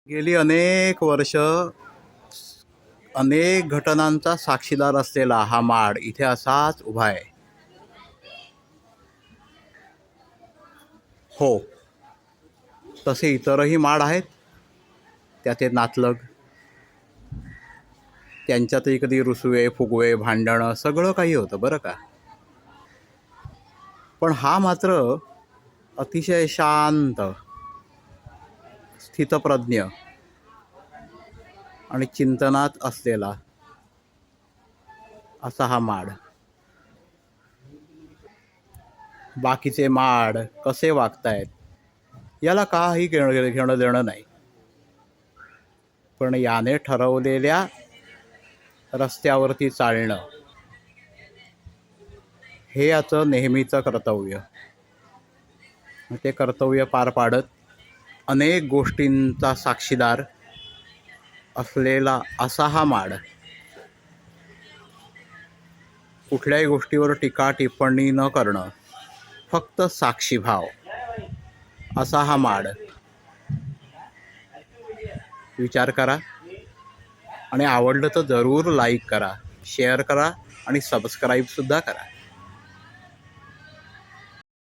गेली अनेक वर्ष अनेक घटनांचा साक्षीदार असलेला हा माड इथे असाच उभा आहे. हो, तसे इतरही माड आहेत. त्याचे नातलग, त्यांच्यातही कधी रुसवे फुगवे भांडणं सगळं काही होतं बरं का. पण हा मात्र अतिशय शांत, स्थितप्रज्ञ आणि चिंतनात असलेला असा हा माड. बाकीचे माड कसे वागतायत याला काही घेणं देणं नाही. पण याने ठरवलेल्या रस्त्यावरती चालणं हे याचं नेहमीचं कर्तव्य. ते कर्तव्य पार पाडत अनेक गोष्टींचा साक्षीदार असलेला असा हा माड. कुठल्याही गोष्टीवर टीका टिप्पणी न करणं, फक्त साक्षीभाव असा हा माड. विचार करा आणि आवडलं तर जरूर लाईक करा, शेअर करा आणि सबस्क्राईबसुद्धा करा.